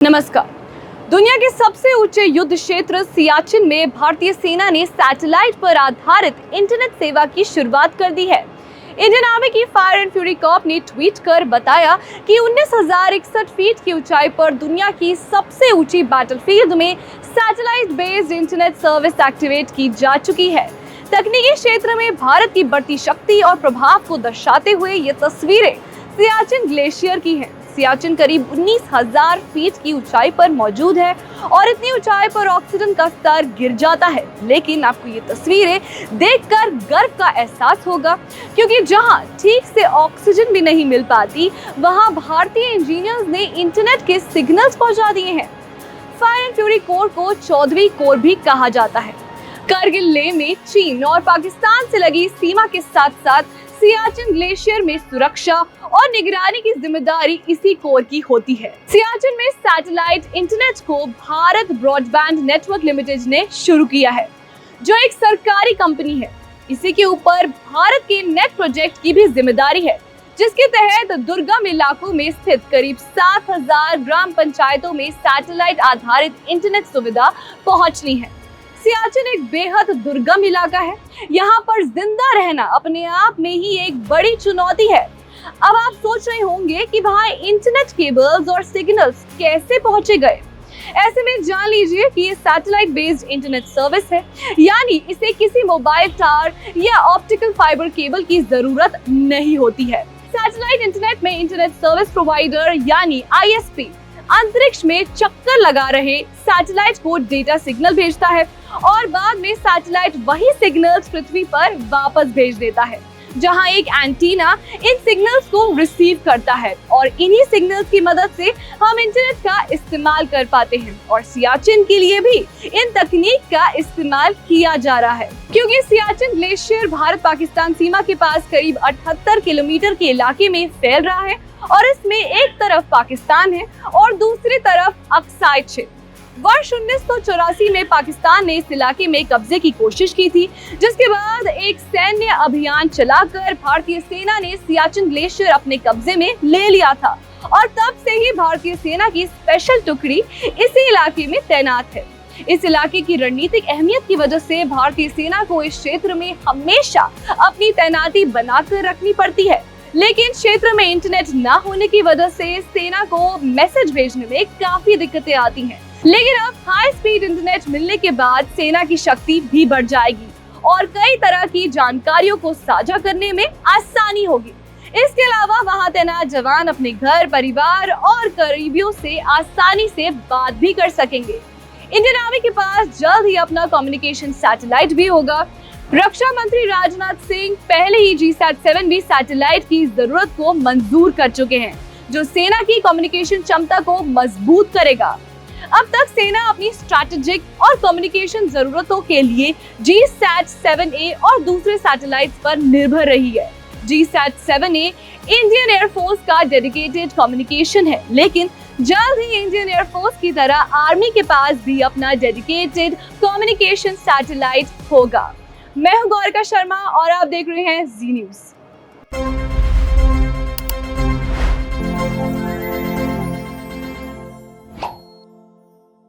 नमस्कार। दुनिया के सबसे ऊंचे युद्ध क्षेत्र सियाचिन में भारतीय सेना ने सैटेलाइट पर आधारित इंटरनेट सेवा की शुरुआत कर दी है। इंडियन आर्मी की फायर एंड फ्यूरी कॉर्प ने ट्वीट कर बताया कि 19,061 फीट की ऊंचाई पर दुनिया की सबसे ऊंची बैटलफील्ड में satellite based internet service activate की जा चुकी है। तकनीकी क्षेत्र में भारत की बढ़ती शक्ति और प्रभाव को दर्शाते हुए ये तस्वीरें सियाचिन ग्लेशियर की हैं। सियाचिन करीब 19,000 फीट की ऊंचाई पर मौजूद है और इतनी ऊंचाई पर ऑक्सीजन का स्तर गिर जाता है। लेकिन आपको ये तस्वीरें देखकर गर्व का एहसास होगा, क्योंकि जहां ठीक से ऑक्सीजन भी नहीं मिल पाती, वहां भारतीय इंजीनियर्स ने इंटरनेट के सिग्नल्स पहुंचा दिए हैं। फायर एंड फ्यूरी कोर को 14वीं कोर भी कहा जाता है। करगिल लेह में चीन और पाकिस्तान से लगी सीमा के साथ साथ सियाचिन ग्लेशियर में सुरक्षा और निगरानी की जिम्मेदारी इसी कोर की होती है। सियाचिन में सैटेलाइट इंटरनेट को भारत ब्रॉडबैंड नेटवर्क लिमिटेड ने शुरू किया है, जो एक सरकारी कंपनी है। इसी के ऊपर भारत के नेट प्रोजेक्ट की भी जिम्मेदारी है, जिसके तहत दुर्गम इलाकों में स्थित करीब 7,000 ग्राम पंचायतों में सैटेलाइट आधारित इंटरनेट सुविधा पहुंचनी है। सियाचिन एक बेहद दुर्गम इलाका है। यहाँ पर जिंदा रहना अपने आप में ही एक बड़ी चुनौती है। अब आप सोच रहे होंगे कि वहाँ इंटरनेट केबल्स और सिग्नल्स कैसे पहुंचे गए। ऐसे में जान लीजिए कि ये सैटेलाइट बेस्ड इंटरनेट सर्विस है, यानी इसे किसी मोबाइल टावर या ऑप्टिकल फाइबर केबल की जरूरत नहीं होती है। सैटेलाइट इंटरनेट में इंटरनेट सर्विस प्रोवाइडर यानी ISP अंतरिक्ष में चक्कर लगा रहे सैटेलाइट को डेटा सिग्नल भेजता है और बाद में सैटेलाइट वही सिग्नल्स पृथ्वी पर वापस भेज देता है, जहां एक एंटीना इन सिग्नल्स को रिसीव करता है और इन्हीं सिग्नल्स की मदद से हम इंटरनेट का इस्तेमाल कर पाते हैं। और सियाचिन के लिए भी इन तकनीक का इस्तेमाल किया जा रहा है, क्योंकि सियाचिन ग्लेशियर भारत पाकिस्तान सीमा के पास करीब 78 किलोमीटर के इलाके में फैल रहा है और इसमें एक तरफ पाकिस्तान है और दूसरी तरफ अक्साई क्षेत्र। वर्ष 1984 में पाकिस्तान ने इस इलाके में कब्जे की कोशिश की थी, जिसके बाद एक सैन्य अभियान चलाकर भारतीय सेना ने सियाचिन ग्लेशियर अपने कब्जे में ले लिया था और तब से ही भारतीय सेना की स्पेशल टुकड़ी इसी इलाके में तैनात है। इस इलाके की रणनीतिक अहमियत की वजह से भारतीय सेना को इस क्षेत्र में हमेशा अपनी तैनाती बनाकर रखनी पड़ती है। लेकिन क्षेत्र में इंटरनेट न होने की वजह से सेना को मैसेज भेजने में काफी दिक्कतें आती हैं। लेकिन अब हाई स्पीड इंटरनेट मिलने के बाद सेना की शक्ति भी बढ़ जाएगी और कई तरह की जानकारियों को साझा करने में आसानी होगी। इसके अलावा वहां तैनात जवान अपने घर, परिवार और करीबियों से आसानी से बात भी कर सकेंगे। इंडियन आर्मी के पास जल्द ही अपना कम्युनिकेशन सैटेलाइट भी होगा। रक्षा मंत्री राजनाथ सिंह पहले ही GSAT-7B सैटेलाइट की जरूरत को मंजूर कर चुके हैं, जो सेना की कम्युनिकेशन क्षमता को मजबूत करेगा। अब तक सेना अपनी स्ट्रैटेजिक और कम्युनिकेशन जरूरतों के लिए GSAT-7A और दूसरे सैटेलाइट्स पर निर्भर रही है। GSAT-7A इंडियन एयरफोर्स का डेडिकेटेड कम्युनिकेशन है, लेकिन जल्द ही इंडियन एयरफोर्स की तरह आर्मी के पास भी अपना डेडिकेटेड कम्युनिकेशन सैटेलाइट होगा। मैं हूं गौरिका शर्मा और आप देख रहे हैं जी न्यूज़।